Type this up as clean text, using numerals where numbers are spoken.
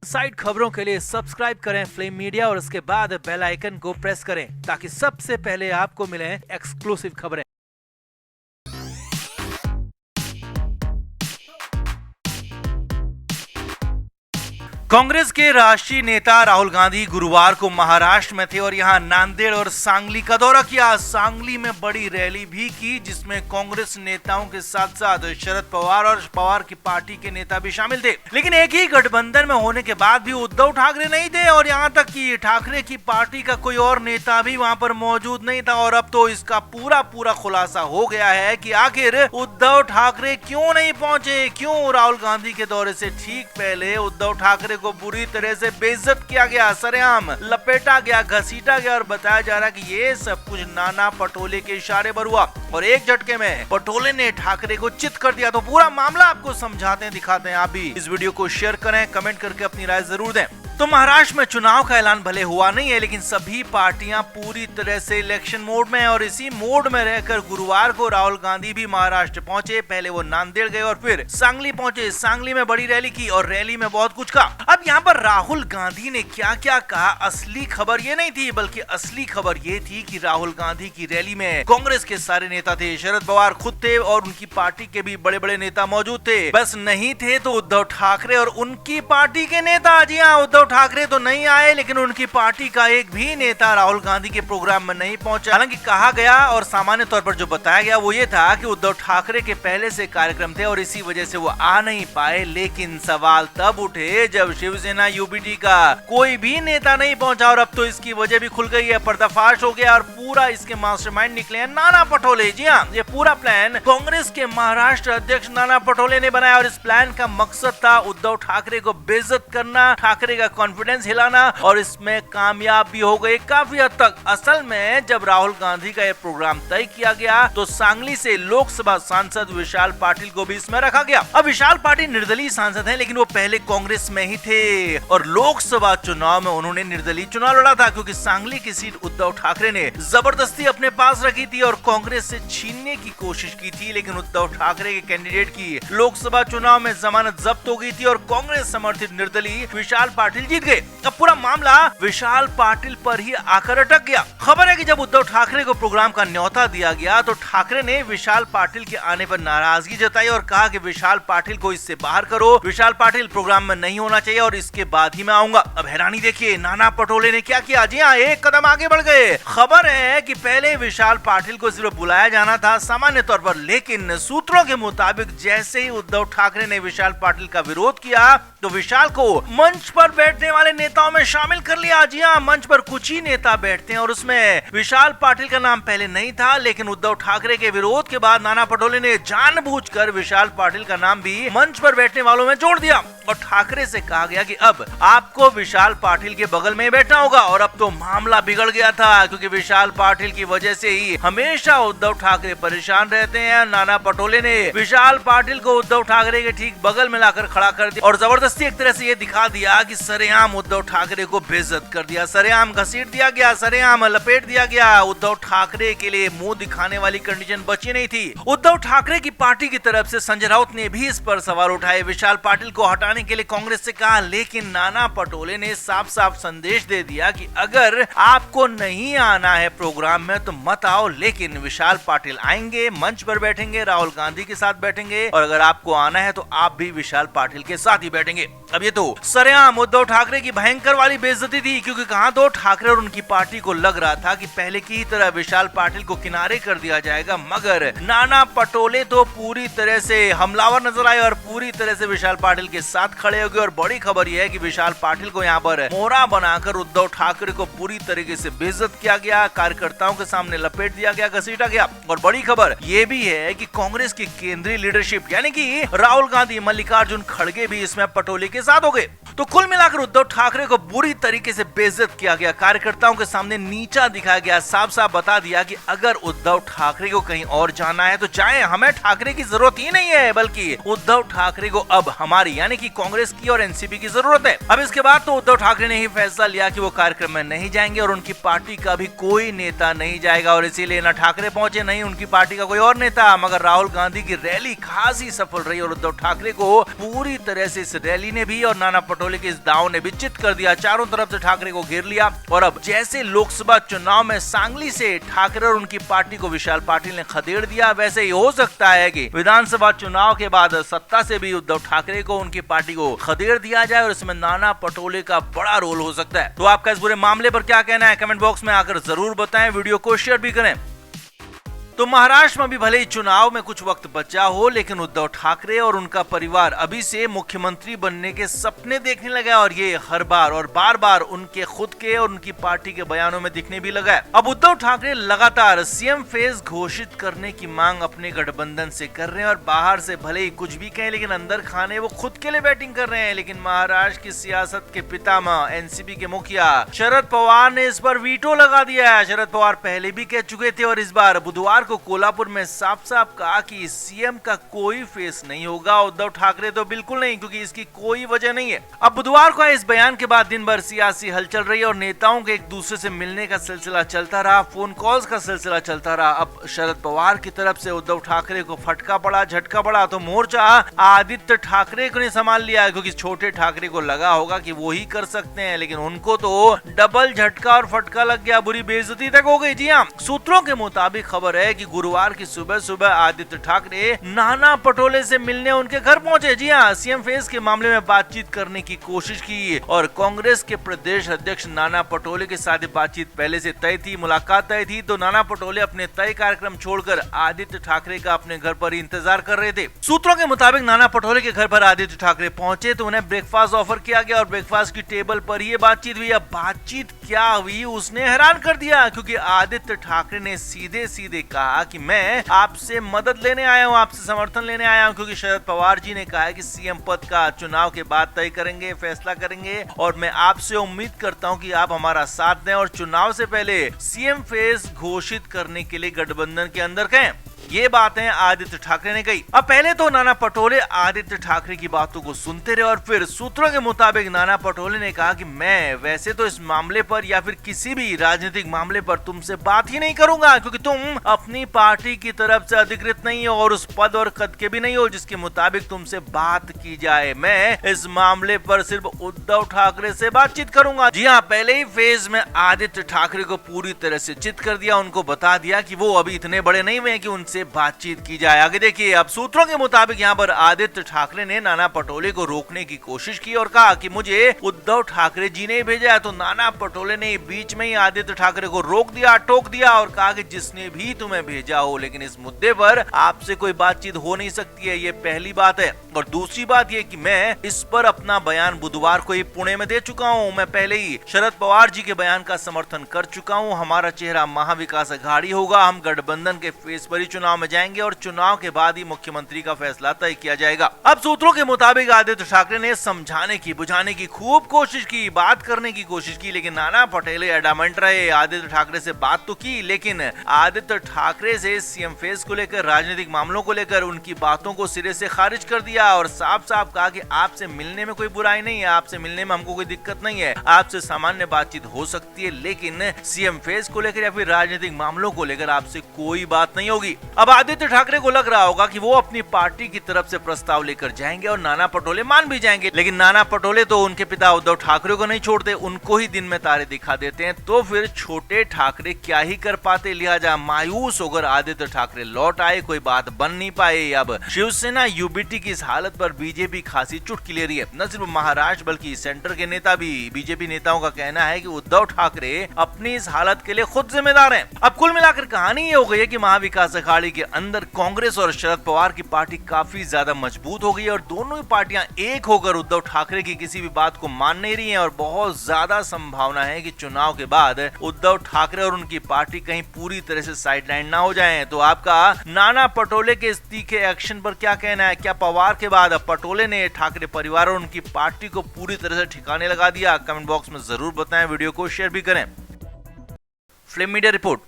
Side खबरों के लिए सब्सक्राइब करें फ्लेम मीडिया और उसके बाद बेल आइकन को प्रेस करें ताकि सबसे पहले आपको मिले एक्सक्लूसिव खबरें। कांग्रेस के राष्ट्रीय नेता राहुल गांधी गुरुवार को महाराष्ट्र में थे और यहां नांदेड़ और सांगली का दौरा किया। सांगली में बड़ी रैली भी की जिसमें कांग्रेस नेताओं के साथ साथ शरद पवार और पवार की पार्टी के नेता भी शामिल थे। लेकिन एक ही गठबंधन में होने के बाद भी उद्धव ठाकरे नहीं थे और यहां तक कि ठाकरे की पार्टी का कोई और नेता भी वहां पर मौजूद नहीं था। और अब तो इसका पूरा खुलासा हो गया है कि आखिर उद्धव ठाकरे क्यों नहीं पहुंचे, क्यों राहुल गांधी के दौरे से ठीक पहले उद्धव ठाकरे को बुरी तरह से बेइज्जत किया गया, सरेआम लपेटा गया, घसीटा गया और बताया जा रहा है कि ये सब कुछ नाना पटोले के इशारे पर हुआ और एक झटके में पटोले ने ठाकरे को चित कर दिया। तो पूरा मामला आपको समझाते हैं, दिखाते हैं। आप भी इस वीडियो को शेयर करें, कमेंट करके अपनी राय जरूर दें। तो महाराष्ट्र में चुनाव का ऐलान भले हुआ नहीं है लेकिन सभी पार्टियां पूरी तरह से इलेक्शन मोड में है और इसी मोड में रहकर गुरुवार को राहुल गांधी भी महाराष्ट्र पहुंचे। पहले वो नांदेड़ गए और फिर सांगली पहुंचे। सांगली में बड़ी रैली की और रैली में बहुत कुछ कहा। अब यहाँ पर राहुल गांधी ने क्या क्या कहा, असली खबर ये नहीं थी बल्कि असली खबर ये थी कि राहुल गांधी की रैली में कांग्रेस के सारे नेता थे, शरद पवार खुद थे और उनकी पार्टी के भी बड़े बड़े नेता मौजूद थे। बस नहीं थे तो उद्धव ठाकरे और उनकी पार्टी के नेता। जी हाँ, उद्धव ठाकरे तो नहीं आए लेकिन उनकी पार्टी का एक भी नेता राहुल गांधी के प्रोग्राम में नहीं पहुंचा। हालांकि कहा गया और सामान्य तौर पर जो बताया गया वो ये था कि उद्धव ठाकरे के पहले से कार्यक्रम थे और इसी वजह से वो आ नहीं पाए। लेकिन सवाल तब उठे जब शिवसेना यूबीटी का कोई भी नेता नहीं पहुंचा और अब तो इसकी वजह भी खुल गई है, पर्दाफाश हो गया और पूरा इसके मास्टरमाइंड निकले हैं नाना पटोले। जी हाँ, ये पूरा प्लान कांग्रेस के महाराष्ट्र अध्यक्ष नाना पटोले ने बनाया और इस प्लान का मकसद था उद्धव ठाकरे को बेइज्जत करना, ठाकरे का कॉन्फिडेंस हिलाना और इसमें कामयाब भी हो गए काफी हद तक। असल में जब राहुल गांधी का यह प्रोग्राम तय किया गया तो सांगली से लोकसभा सांसद विशाल पाटिल को भी इसमें रखा गया। अब विशाल पाटिल निर्दलीय सांसद हैं लेकिन वो पहले कांग्रेस में ही थे और लोकसभा चुनाव में उन्होंने निर्दलीय चुनाव लड़ा था क्योंकि सांगली की सीट उद्धव ठाकरे ने जबरदस्ती अपने पास रखी थी और कांग्रेस से छीनने की कोशिश की थी। लेकिन उद्धव ठाकरे के कैंडिडेट की लोकसभा चुनाव में जमानत जब्त हो गई थी और कांग्रेस समर्थित निर्दलीय विशाल पाटिल जीत गए। अब पूरा मामला विशाल पाटिल पर ही आकर अटक गया। खबर है कि जब उद्धव ठाकरे को प्रोग्राम का न्योता दिया गया तो ठाकरे ने विशाल पाटिल के आने पर नाराजगी जताई और कहा कि विशाल पाटिल को इससे बाहर करो, विशाल पाटिल प्रोग्राम में नहीं होना चाहिए और इसके बाद ही मैं आऊंगा। अब हैरानी देखिए, नाना पटोले ने क्या किया। जी हाँ, एक कदम आगे बढ़ गए। खबर है कि पहले विशाल पाटिल को सिर्फ बुलाया जाना था सामान्य तौर पर, लेकिन सूत्रों के मुताबिक जैसे ही उद्धव ठाकरे ने विशाल पाटिल का विरोध किया तो विशाल को मंच पर बैठने वाले नेताओं में शामिल कर लिया। जी हाँ, मंच पर कुछ ही नेता बैठते हैं और उसमें विशाल पाटिल का नाम पहले नहीं था लेकिन उद्धव ठाकरे के विरोध के बाद नाना पटोले ने जानबूझकर विशाल पाटिल का नाम भी मंच पर बैठने वालों में जोड़ दिया और ठाकरे से कहा गया कि अब आपको विशाल पाटिल के बगल में बैठना होगा। और अब तो मामला बिगड़ गया था क्योंकि विशाल पाटिल की वजह से ही हमेशा उद्धव ठाकरे परेशान रहते हैं। नाना पटोले ने विशाल पाटिल को उद्धव ठाकरे के ठीक बगल में लाकर खड़ा कर दिया और जबरदस्ती एक तरह से ये दिखा दिया कि सरेआम उद्धव ठाकरे को बेइज्जत कर दिया, सरेआम घसीट दिया गया, सरेआम लपेट दिया गया। उद्धव ठाकरे के लिए मुंह दिखाने वाली कंडीशन बची नहीं थी। उद्धव ठाकरे की पार्टी की तरफ से संजय राउत ने भी इस पर सवाल उठाए, विशाल पाटिल को हटाने के लिए कांग्रेस से कहा। लेकिन नाना पटोले ने साफ साफ संदेश दे दिया कि अगर आपको नहीं आना है प्रोग्राम में तो मत आओ, लेकिन विशाल पाटिल आएंगे, मंच पर बैठेंगे, राहुल गांधी के साथ बैठेंगे और अगर आपको आना है तो आप भी विशाल पाटिल के साथ ही बैठेंगे। अब ये तो सरेआम उद्धव ठाकरे की भयंकर वाली बेइज्जती थी क्योंकि कहां तो ठाकरे और उनकी पार्टी को लग रहा था कि पहले की तरह विशाल पाटिल को किनारे कर दिया जाएगा, मगर नाना पटोले तो पूरी तरह से हमलावर नजर आए और पूरी तरह से विशाल पाटिल के साथ खड़े हो गए। और बड़ी खबर यह है कि विशाल पाटिल को यहाँ पर मोहरा बनाकर उद्धव ठाकरे को पूरी तरीके से बेइज्जत किया गया, कार्यकर्ताओं के सामने लपेट दिया गया, घसीटा गया। और बड़ी खबर यह भी है कि कांग्रेस की केंद्रीय लीडरशिप यानी कि राहुल गांधी, मल्लिकार्जुन खड़गे भी इसमें पटोले के साथ हो गए। तो कुल मिलाकर उद्धव ठाकरे को बुरी तरीके से बेइज्जत किया गया, कार्यकर्ताओं के सामने नीचा दिखाया गया, साफ साफ बता दिया कि अगर उद्धव ठाकरे को कहीं और जाना है तो जाए, हमें ठाकरे की जरूरत ही नहीं है, बल्कि उद्धव ठाकरे को अब हमारी यानी कि कांग्रेस की और एनसीपी की जरूरत है। अब इसके बाद तो उद्धव ठाकरे ने ही फैसला लिया कि वो कार्यक्रम में नहीं जाएंगे और उनकी पार्टी का भी कोई नेता नहीं जाएगा और इसीलिए न ठाकरे पहुंचे नहीं उनकी पार्टी का कोई और नेता। मगर राहुल गांधी की रैली खासी सफल रही और उद्धव ठाकरे को पूरी तरह से इस रैली ने भी और नाना पटोले पटोले के इस दांव ने भी चित कर दिया। चारों तरफ से ठाकरे को घेर लिया और अब जैसे लोकसभा चुनाव में सांगली से ठाकरे और उनकी पार्टी को विशाल पाटिल ने खदेड़ दिया, वैसे ही हो सकता है कि विधानसभा चुनाव के बाद सत्ता से भी उद्धव ठाकरे को उनकी पार्टी को खदेड़ दिया जाए और इसमें नाना पटोले का बड़ा रोल हो सकता है। तो आपका इस पूरे मामले पर क्या कहना है, कमेंट बॉक्स में आकर जरूर बताएं, वीडियो को शेयर भी करें। तो महाराष्ट्र में भी भले ही चुनाव में कुछ वक्त बचा हो, लेकिन उद्धव ठाकरे और उनका परिवार अभी से मुख्यमंत्री बनने के सपने देखने लगा और ये हर बार और बार बार उनके खुद के और उनकी पार्टी के बयानों में दिखने भी लगा है। अब उद्धव ठाकरे लगातार सीएम फेज घोषित करने की मांग अपने गठबंधन से कर रहे हैं और बाहर से भले ही कुछ भी कहें, लेकिन अंदर खाने वो खुद के लिए बैटिंग कर रहे हैं। लेकिन महाराष्ट्र की सियासत के पितामह एनसीपी के मुखिया शरद पवार ने इस पर वीटो लगा दिया है। शरद पवार पहले भी कह चुके थे और इस बार बुधवार को कोल्हापुर में साफ साफ कहा कि सीएम का कोई फेस नहीं होगा, उद्धव ठाकरे तो बिल्कुल नहीं, क्योंकि इसकी कोई वजह नहीं है। अब बुधवार को इस बयान के बाद दिन भर सियासी हलचल रही और नेताओं के एक दूसरे से मिलने का सिलसिला चलता रहा, फोन कॉल्स का सिलसिला चलता रहा। अब शरद पवार की तरफ से उद्धव ठाकरे को फटका पड़ा, झटका पड़ा, तो मोर्चा आदित्य ठाकरे को ने संभाल लिया, क्योंकि छोटे ठाकरे को लगा होगा कि वो ही कर सकते हैं, लेकिन उनको तो डबल झटका और फटका लग गया, बुरी बेइज्जती तक हो गई। जी हाँ, सूत्रों के मुताबिक खबर है कि गुरुवार की सुबह सुबह आदित्य ठाकरे नाना पटोले से मिलने उनके घर पहुंचे। जी हाँ, सीएम फेज के मामले में बातचीत करने की कोशिश की और कांग्रेस के प्रदेश अध्यक्ष नाना पटोले के साथ बातचीत पहले से तय थी, मुलाकात तय थी। तो नाना पटोले अपने तय कार्यक्रम छोड़कर आदित्य ठाकरे का अपने घर पर ही इंतजार कर रहे थे। सूत्रों के मुताबिक नाना पटोले के घर पर आदित्य ठाकरे पहुंचे तो उन्हें ब्रेकफास्ट ऑफर किया गया और ब्रेकफास्ट की टेबल पर ही बातचीत हुई। अब बातचीत क्या हुई उसने हैरान कर दिया, क्योंकि आदित्य ठाकरे ने सीधे सीधे कहा कि मैं आपसे मदद लेने आया हूं, आपसे समर्थन लेने आया हूं, क्योंकि शरद पवार जी ने कहा है कि सीएम पद का चुनाव के बाद तय करेंगे, फैसला करेंगे और मैं आपसे उम्मीद करता हूं कि आप हमारा साथ दें और चुनाव से पहले सीएम फेज घोषित करने के लिए गठबंधन के अंदर कहें। ये बातें आदित्य ठाकरे ने कही। अब पहले तो नाना पटोले आदित्य ठाकरे की बातों को सुनते रहे और फिर सूत्रों के मुताबिक नाना पटोले ने कहा कि मैं वैसे तो इस मामले पर या फिर किसी भी राजनीतिक मामले पर तुमसे बात ही नहीं करूंगा, क्योंकि तुम अपनी पार्टी की तरफ से अधिकृत नहीं हो और उस पद और कद के भी नहीं हो जिसके मुताबिक तुमसे बात की जाए। मैं इस मामले पर सिर्फ उद्धव ठाकरे से बातचीत करूंगा। जी हाँ, पहले ही फेज में आदित्य ठाकरे को पूरी तरह से चित कर दिया, उनको बता दिया कि वो अभी इतने बड़े नहीं हुए कि उनसे बातचीत की जाए। आगे देखिए, अब सूत्रों के मुताबिक यहाँ पर आदित्य ठाकरे ने नाना पटोले को रोकने की कोशिश की और कहा कि मुझे उद्धव ठाकरे जी ने भेजा है। तो नाना पटोले ने बीच में ही आदित्य ठाकरे को रोक दिया, टोक दिया और कहा कि जिसने भी तुम्हें भेजा हो, लेकिन इस मुद्दे पर आपसे कोई बातचीत हो नहीं सकती है, ये पहली बात है। और दूसरी बात ये कि मैं इस पर अपना बयान बुधवार को ही पुणे में दे चुका हूँ। मैं पहले ही शरद पवार जी के बयान का समर्थन कर चुका हूँ। हमारा चेहरा महाविकास अघाड़ी होगा, हम गठबंधन के फेस पर ही चुनाव में जाएंगे और चुनाव के बाद ही मुख्यमंत्री का फैसला तय किया जाएगा। अब सूत्रों के मुताबिक आदित्य ठाकरे ने समझाने की, बुझाने की खूब कोशिश की, बात करने की कोशिश की, लेकिन नाना पटोले एडामेंट रहे। आदित्य ठाकरे से बात तो की, लेकिन आदित्य ठाकरे से सीएम फेस को लेकर, राजनीतिक मामलों को लेकर उनकी बातों को सिरे से खारिज कर दिया और साफ साफ कहा कि आपसे मिलने में कोई बुराई नहीं है, आपसे मिलने में हमको कोई दिक्कत नहीं है, आपसे सामान्य बातचीत हो सकती है, लेकिन सीएम फेस को लेकर या फिर राजनीतिक मामलों को लेकर आपसे कोई बात नहीं होगी। अब आदित्य ठाकरे को लग रहा होगा कि वो अपनी पार्टी की तरफ से प्रस्ताव लेकर जाएंगे और नाना पटोले मान भी जाएंगे, लेकिन नाना पटोले तो उनके पिता उद्धव ठाकरे को नहीं छोड़ते, उनको ही दिन में तारे दिखा देते हैं। तो फिर छोटे ठाकरे क्या ही कर पाते, लिहाजा मायूस होकर आदित्य ठाकरे लौट आए, कोई बात बन नहीं पाए। अब शिवसेना यूबीटी की इस हालत पर बीजेपी खासी चुटकी ले रही है। न सिर्फ महाराष्ट्र बल्कि सेंटर के नेता भी, बीजेपी नेताओं का कहना है कि उद्धव ठाकरे अपनी इस हालत के लिए खुद जिम्मेदार हैं। अब कुल मिलाकर कहानी ये हो गई है कि महाविकास अघाड़ी के अंदर कांग्रेस और शरद पवार की पार्टी काफी ज्यादा मजबूत हो गई है और दोनों ही पार्टियां एक होकर उद्धव ठाकरे की किसी भी बात को मान नहीं रही हैं और बहुत ज्यादा संभावना है कि चुनाव के बाद उद्धव ठाकरे और उनकी पार्टी कहीं पूरी तरह से साइडलाइन ना हो जाएं। तो आपका नाना पटोले के इस तीखे एक्शन पर क्या कहना है? क्या पवार के बाद पटोले ने ठाकरे परिवार और उनकी पार्टी को पूरी तरह से ठिकाने लगा दिया? कमेंट बॉक्स में जरूर बताएं, वीडियो को शेयर भी करें। Flame media report.